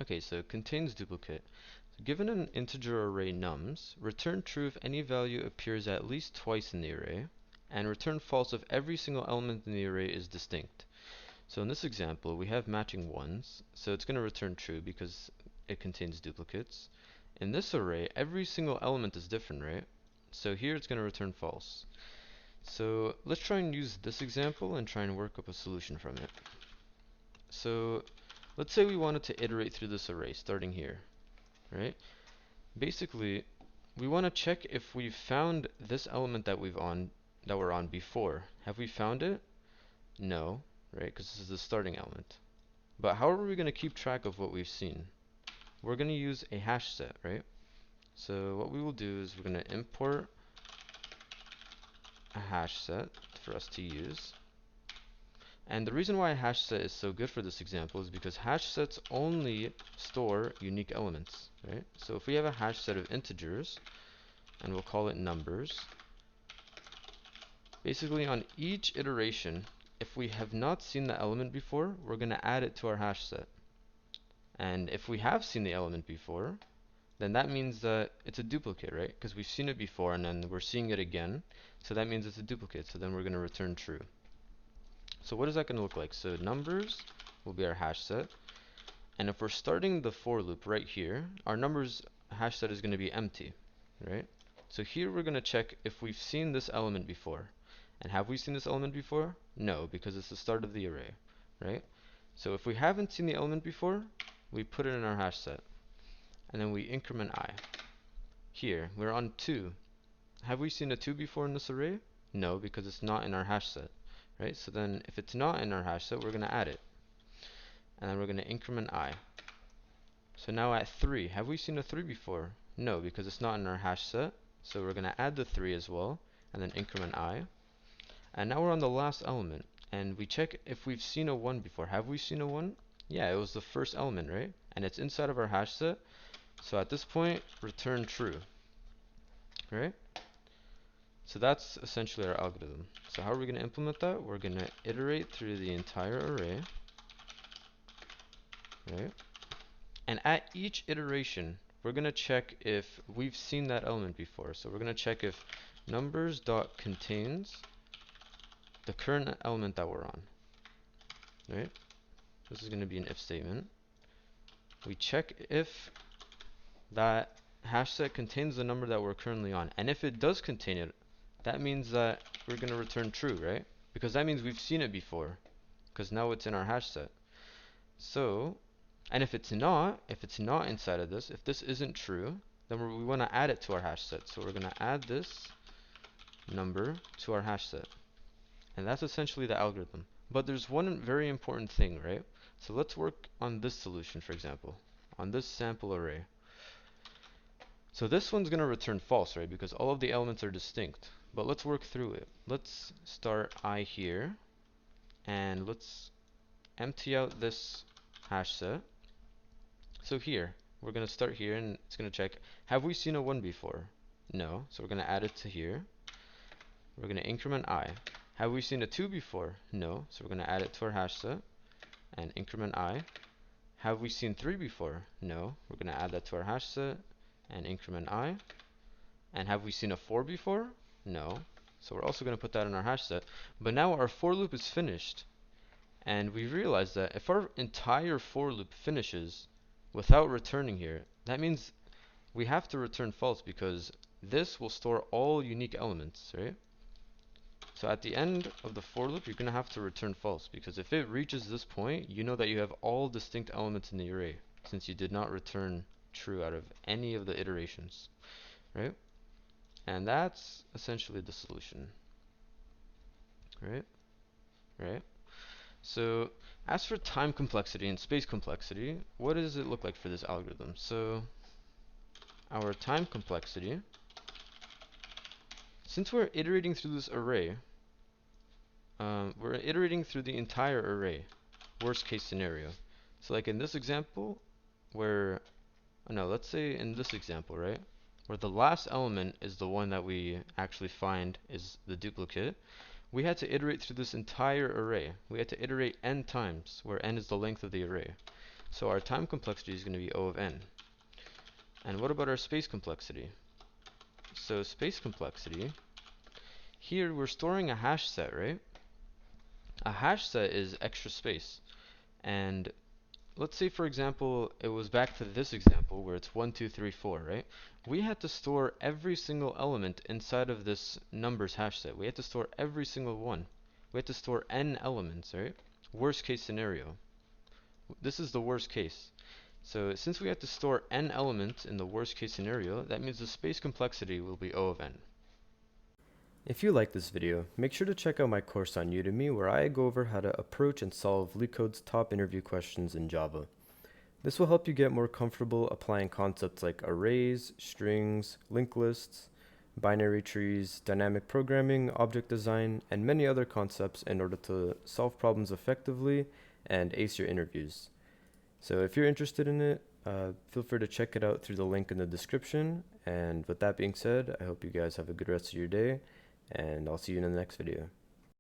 Okay, so it contains duplicate. Given an integer array nums, return true if any value appears at least twice in the array, and return false if every single element in the array is distinct. So in this example, we have matching ones, so it's going to return true because it contains duplicates. In this array, every single element is different, right? So here it's going to return false. So let's try and use this example and try and work up a solution from it. So let's say we wanted to iterate through this array starting here, right? Basically, we want to check if we found this element that we're on before. Have we found it? No, right? Because this is the starting element. But how are we going to keep track of what we've seen? We're going to use a hash set, right? So what we will do is we're going to import a hash set for us to use. And the reason why a hash set is so good for this example is because hash sets only store unique elements, right? So if we have a hash set of integers, and we'll call it numbers, basically on each iteration, if we have not seen the element before, we're going to add it to our hash set. And if we have seen the element before, then that means that it's a duplicate, right? Because we've seen it before and then we're seeing it again. So that means it's a duplicate. So then we're going to return true. So what is that going to look like? So numbers will be our hash set. And if we're starting the for loop right here, our numbers hash set is going to be empty, right? So here we're going to check if we've seen this element before. And have we seen this element before? No, because it's the start of the array, right? So if we haven't seen the element before, we put it in our hash set. And then we increment I. Here, we're on 2. Have we seen a 2 before in this array? No, because it's not in our hash set, right? So then if it's not in our hash set, we're going to add it. And then we're going to increment I. So now at 3, have we seen a 3 before? No, because it's not in our hash set. So we're going to add the 3 as well, and then increment I. And now we're on the last element, and we check if we've seen a 1 before. Have we seen a 1? Yeah, it was the first element, right? And it's inside of our hash set. So at this point, return true, right? So that's essentially our algorithm. So how are we going to implement that? We're going to iterate through the entire array, right? And at each iteration, we're going to check if we've seen that element before. So we're going to check if numbers.contains the current element that we're on, right? This is going to be an if statement. We check if that hash set contains the number that we're currently on. And if it does contain it, that means that we're going to return true, right? Because that means we've seen it before, because now it's in our hash set. So, and if it's not inside of this, if this isn't true, then we want to add it to our hash set. So we're going to add this number to our hash set. And that's essentially the algorithm. But there's one very important thing, right? So let's work on this solution, for example, on this sample array. So this one's going to return false, right? Because all of the elements are distinct. But let's work through it. Let's start I here, and let's empty out this hash set. So here, we're going to start here, and it's going to check, have we seen a 1 before? No, so we're going to add it to here. We're going to increment I. Have we seen a 2 before? No, so we're going to add it to our hash set, and increment I. Have we seen 3 before? No, we're going to add that to our hash set, and increment I. And have we seen a 4 before? No, so we're also going to put that in our hash set. But now our for loop is finished, and we realize that if our entire for loop finishes without returning here, that means we have to return false because this will store all unique elements, right? So at the end of the for loop, you're going to have to return false because if it reaches this point, you know that you have all distinct elements in the array since you did not return true out of any of the iterations, right? And that's essentially the solution, right? Right? So as for time complexity and space complexity, what does it look like for this algorithm? So our time complexity, since we're iterating through this array, we're iterating through the entire array, worst case scenario. So like in this example, where, oh no, let's say in this example, right, where the last element is the one that we actually find is the duplicate, we had to iterate through this entire array. We had to iterate n times, where n is the length of the array. So our time complexity is going to be O of n. And what about our space complexity? So space complexity, here we're storing a hash set, right? A hash set is extra space. And let's say, for example, it was back to this example where it's 1, 2, 3, 4, right? We had to store every single element inside of this numbers hash set. We had to store every single one. We had to store n elements, right? Worst case scenario. This is the worst case. So since we have to store n elements in the worst case scenario, that means the space complexity will be O of n. If you like this video, make sure to check out my course on Udemy where I go over how to approach and solve LeetCode's top interview questions in Java. This will help you get more comfortable applying concepts like arrays, strings, linked lists, binary trees, dynamic programming, object design, and many other concepts in order to solve problems effectively and ace your interviews. So if you're interested in it, feel free to check it out through the link in the description. And with that being said, I hope you guys have a good rest of your day, and I'll see you in the next video.